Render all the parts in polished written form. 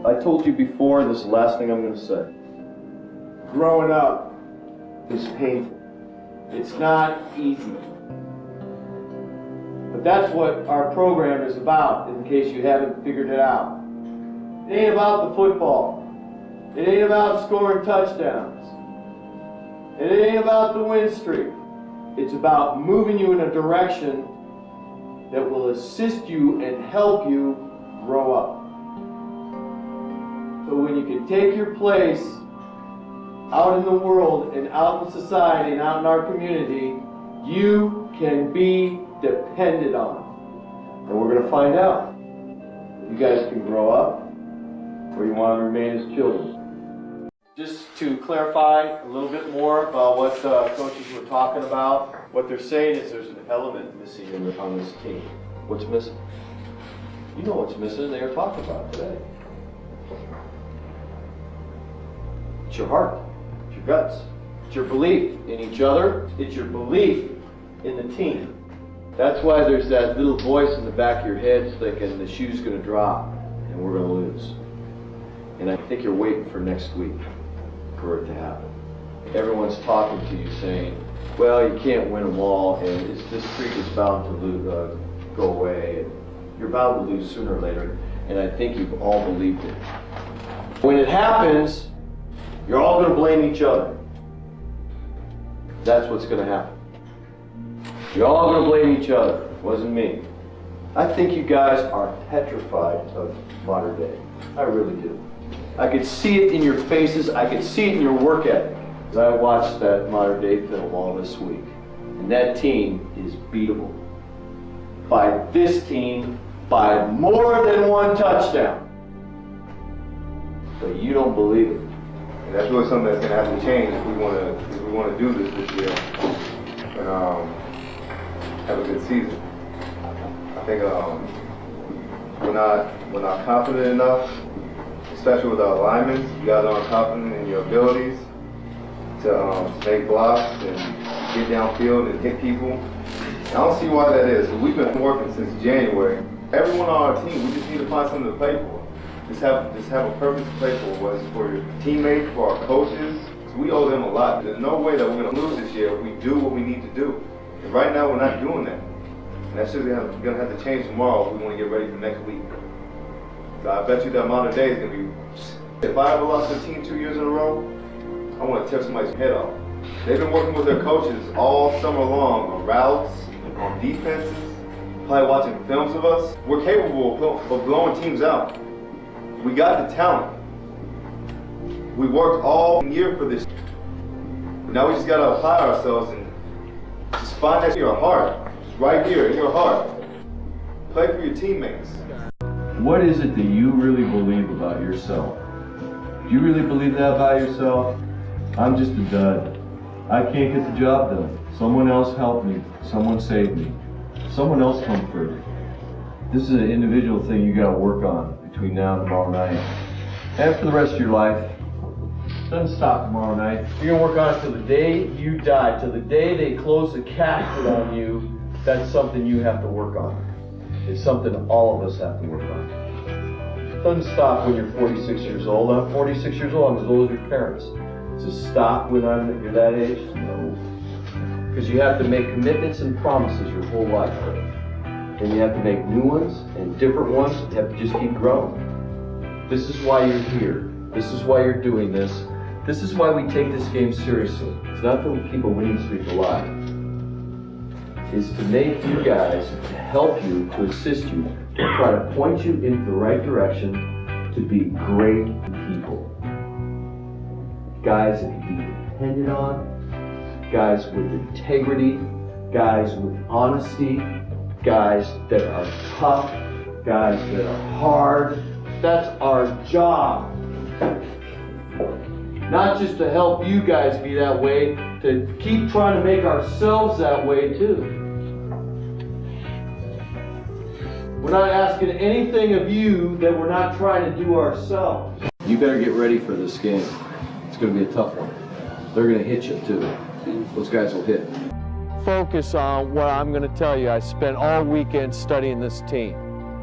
I told you before, and this is the last thing I'm going to say. Growing up is painful. It's not easy. But that's what our program is about, in case you haven't figured it out. It ain't about the football. It ain't about scoring touchdowns. It ain't about the win streak. It's about moving you in a direction that will assist you and help you grow up. So when you can take your place out in the world and out in society and out in our community, you can be depended on. And we're going to find out if you guys can grow up or you want to remain as children. Just to clarify a little bit more about what coaches were talking about, what they're saying is there's an element missing on this team. What's missing? You know what's missing, they were talking about today. It's your heart, it's your guts, it's your belief in each other, it's your belief in the team. That's why there's that little voice in the back of your head thinking the shoe's going to drop and we're going to lose. And I think you're waiting for next week for it to happen. Everyone's talking to you saying, well, you can't win them all, and this streak is bound to go away, and you're bound to lose sooner or later, and I think you've all believed it. When it happens, you're all going to blame each other. That's what's going to happen. You're all going to blame each other. It wasn't me. I think you guys are petrified of modern day. I really do. I could see it in your faces. I could see it in your work ethic. I watched that modern day film all this week. And that team is beatable. By this team, by more than one touchdown. But you don't believe it. And that's really something that's going to have to change if we want to do this year and have a good season. I think we're not confident enough, especially with our linemen. You guys aren't confident in your abilities to make blocks and get downfield and hit people. I don't see why that is. We've been working since January. Everyone on our team, we just need to find something to play for. Just have a purpose to play for, whether it's for your teammates, for our coaches. So we owe them a lot. There's no way that we're going to lose this year if we do what we need to do. And right now, we're not doing that. And that's just going to have to change tomorrow if we want to get ready for next week. So I bet you that modern day is going to be, if I ever lost a team 2 years in a row, I want to tear somebody's head off. They've been working with their coaches all summer long on routes, on defenses, probably watching films of us. We're capable of blowing teams out. We got the talent. We worked all year for this. Now we just got to apply ourselves and just find that in your heart. Just right here in your heart. Play for your teammates. What is it that you really believe about yourself? Do you really believe that about yourself? I'm just a dud. I can't get the job done. Someone else helped me. Someone saved me. Someone else comforted. This is an individual thing you got to work on between now and tomorrow night. And for the rest of your life. Doesn't stop tomorrow night. You're going to work on it till the day you die, till the day they close the casket on you. That's something you have to work on. It's something all of us have to work on. It doesn't stop when you're 46 years old. I'm 46 years old. I'm as old as your parents. Does it stop when you're that age? No. Because you have to make commitments and promises your whole life. And you have to make new ones and different ones. You have to just keep growing. This is why you're here. This is why you're doing this. This is why we take this game seriously. It's not to keep a winning streak alive. It's to make you guys, to help you, to assist you, to try to point you in the right direction to be great people. Guys that can be depended on, guys with integrity, guys with honesty, guys that are tough, guys that are hard. That's our job. Not just to help you guys be that way, to keep trying to make ourselves that way too. We're not asking anything of you that we're not trying to do ourselves. You better get ready for this game. It's going to be a tough one. They're going to hit you too. Those guys will hit. Focus on what I'm going to tell you. I spent all weekend studying this team.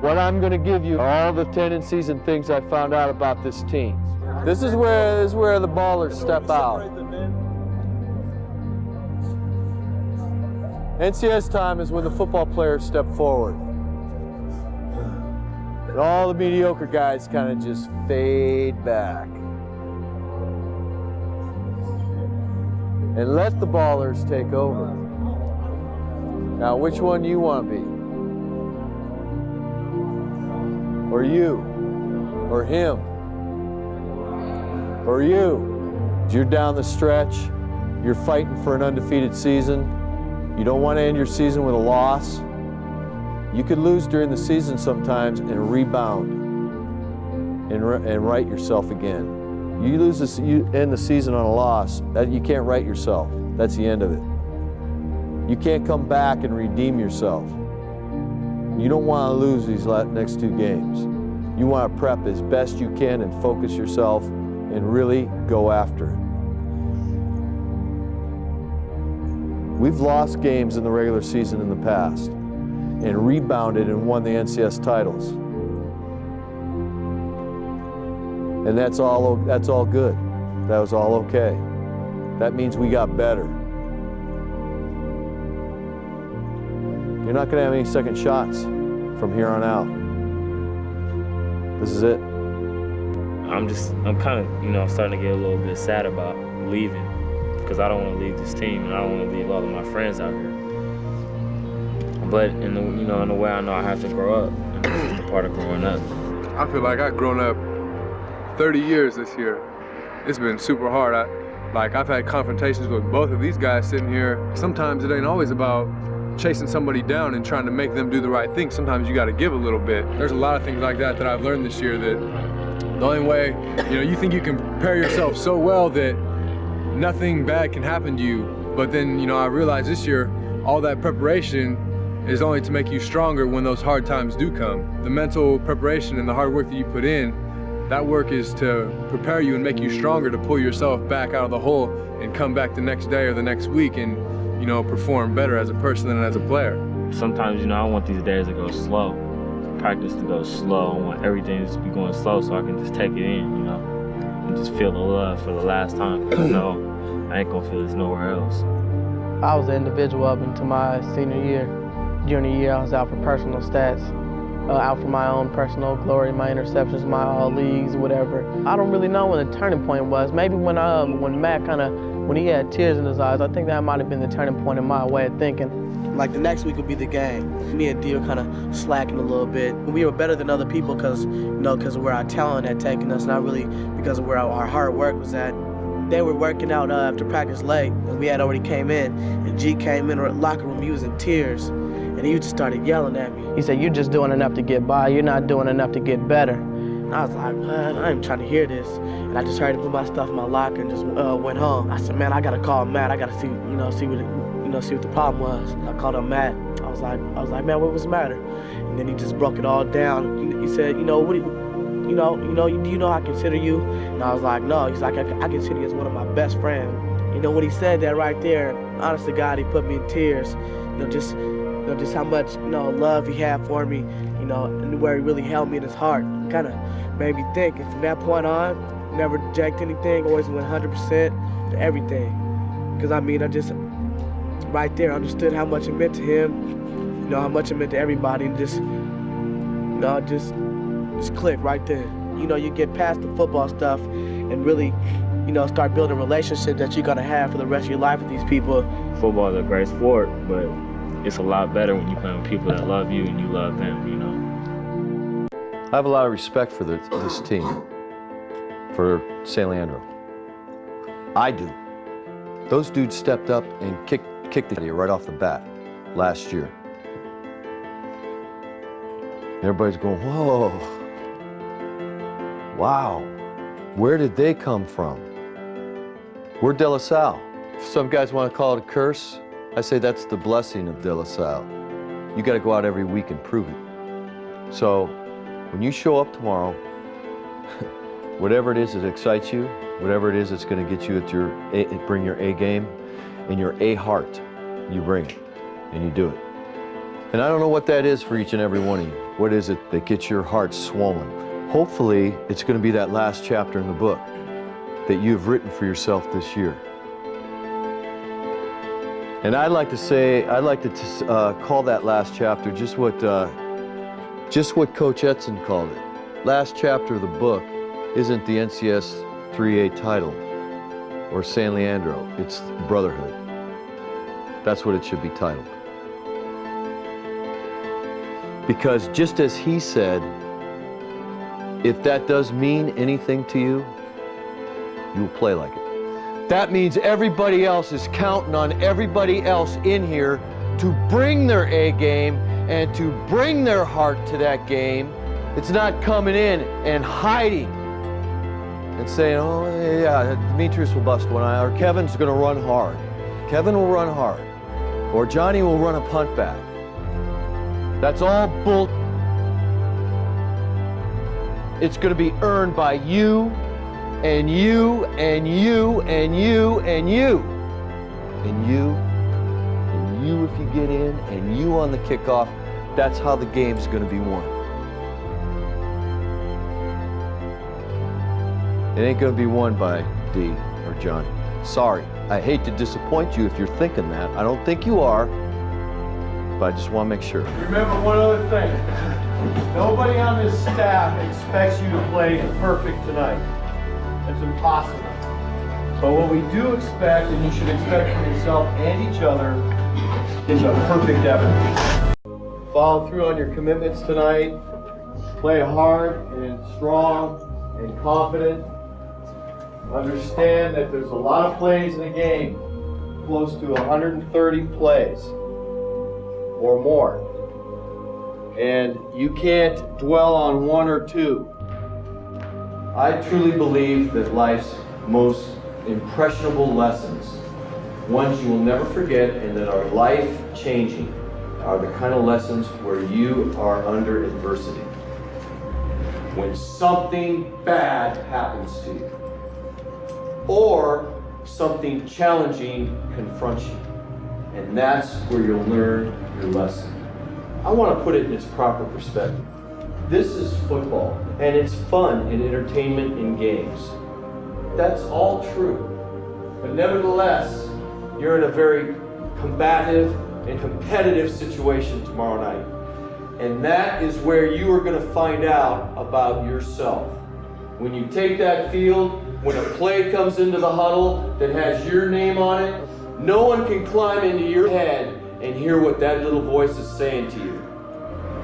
What I'm going to give you are all the tendencies and things I found out about this team. This is where the ballers step out. NCS time is when the football players step forward. And all the mediocre guys kind of just fade back. And let the ballers take over. Now, which one do you want to be? Or you? Or him? Or you? You're down the stretch. You're fighting for an undefeated season. You don't want to end your season with a loss. You could lose during the season sometimes and rebound and right yourself again. You end the season on a loss, you can't right yourself. That's the end of it. You can't come back and redeem yourself. You don't want to lose these next 2 games. You want to prep as best you can and focus yourself and really go after it. We've lost games in the regular season in the past and rebounded and won the NCS titles. And that's all good. That was all okay. That means we got better. You're not going to have any second shots from here on out. This is it. I'm kind of, starting to get a little bit sad about leaving because I don't want to leave this team and I don't want to leave all of my friends out here. But in a way I know I have to grow up, and this is the part of growing up. I feel like I've grown up 30 years this year. It's been super hard. I've had confrontations with both of these guys sitting here. Sometimes it ain't always about chasing somebody down and trying to make them do the right thing. Sometimes you got to give a little bit. There's a lot of things like that I've learned this year, that the only way, you think you can prepare yourself so well that nothing bad can happen to you. But then, I realized this year, all that preparation is only to make you stronger when those hard times do come. The mental preparation and the hard work that you put in, that work is to prepare you and make you stronger to pull yourself back out of the hole and come back the next day or the next week and, perform better as a person and as a player. Sometimes, I want these days to go slow, practice to go slow. I want everything to just be going slow so I can just take it in, and just feel the love for the last time. Because I know I ain't gonna feel this nowhere else. I was an individual up into my senior year. Junior year, I was out for personal stats, out for my own personal glory, my interceptions, my all leagues, whatever. I don't really know when the turning point was. Maybe when Matt when he had tears in his eyes, I think that might have been the turning point in my way of thinking. Like the next week would be the game. Me and D were kind of slacking a little bit. We were better than other people because of where our talent had taken us, not really because of where our hard work was at. They were working out after practice late, and we had already came in, and G came in the locker room, he was in tears, and he just started yelling at me. He said, "You're just doing enough to get by, you're not doing enough to get better." And I was like, man, I ain't trying to hear this. And I just hurried to put my stuff in my locker and just went home. I said, man, I gotta call Matt. I gotta see what the problem was. I called up Matt. I was like, man, what was the matter? And then he just broke it all down. He said, do you know I consider you? And I was like, no. He's like, I consider you as one of my best friends. When he said that right there, honest to God, he put me in tears. Just how much love he had for me, and where he really held me in his heart. Kind of made me think. And from that point on, never rejected anything. Always went 100% to everything. Because I just right there understood how much it meant to him. How much it meant to everybody, and just click right there. You get past the football stuff and really, start building relationships that you're gonna have for the rest of your life with these people. Football is a great sport, but it's a lot better when you play with people that love you and you love them, I have a lot of respect for this team, for San Leandro. I do. Those dudes stepped up and kicked it right off the bat last year. Everybody's going, whoa, wow, where did they come from? We're De La Salle. Some guys want to call it a curse. I say that's the blessing of De La Salle. You got to go out every week and prove it. So when you show up tomorrow, whatever it is that excites you, whatever it is that's going to get you at bring your A game and your A heart, you bring it and you do it. And I don't know what that is for each and every one of you. What is it that gets your heart swollen? Hopefully, it's going to be that last chapter in the book that you've written for yourself this year. And I'd like to call that last chapter just what Coach Edson called it. Last chapter of the book isn't the NCS 3A title or San Leandro, it's brotherhood. That's what it should be titled. Because just as he said, if that does mean anything to you, you will play like it. That means everybody else is counting on everybody else in here to bring their A game and to bring their heart to that game. It's not coming in and hiding and saying, oh yeah, Demetrius will bust one eye, or Kevin's gonna run hard. Kevin will run hard, or Johnny will run a punt back. That's all bull. It's gonna be earned by you, and you, and you, and you, and you, and you, and you if you get in, and you on the kickoff. That's how the game's gonna be won. It ain't gonna be won by D or Johnny. Sorry, I hate to disappoint you if you're thinking that. I don't think you are, but I just want to make sure. Remember one other thing. Nobody on this staff expects you to play perfect tonight. It's impossible. But what we do expect, and you should expect from yourself and each other, is a perfect effort. Follow through on your commitments tonight. Play hard and strong and confident. Understand that there's a lot of plays in a game, close to 130 plays or more. And you can't dwell on one or two. I truly believe that life's most impressionable lessons, ones you will never forget and that are life-changing, are the kind of lessons where you are under adversity. When something bad happens to you, or something challenging confronts you. And that's where you'll learn your lesson. I want to put it in its proper perspective. This is football, and it's fun and entertainment in games. That's all true. But nevertheless, you're in a very combative and competitive situation tomorrow night. And that is where you are going to find out about yourself. When you take that field, when a play comes into the huddle that has your name on it, no one can climb into your head and hear what that little voice is saying to you.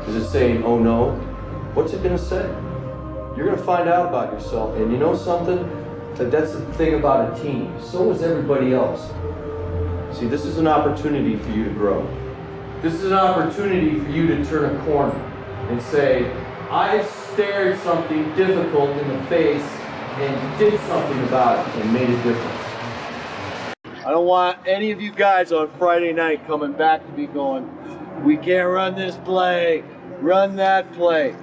Is it saying, oh no? What's it going to say? You're going to find out about yourself. And you know something? That's the thing about a team. So is everybody else. See, this is an opportunity for you to grow. This is an opportunity for you to turn a corner and say, I stared something difficult in the face and did something about it and made a difference. I don't want any of you guys on Friday night coming back to me going, we can't run this play, run that play.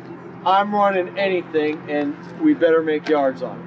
I'm running anything and we better make yards on it.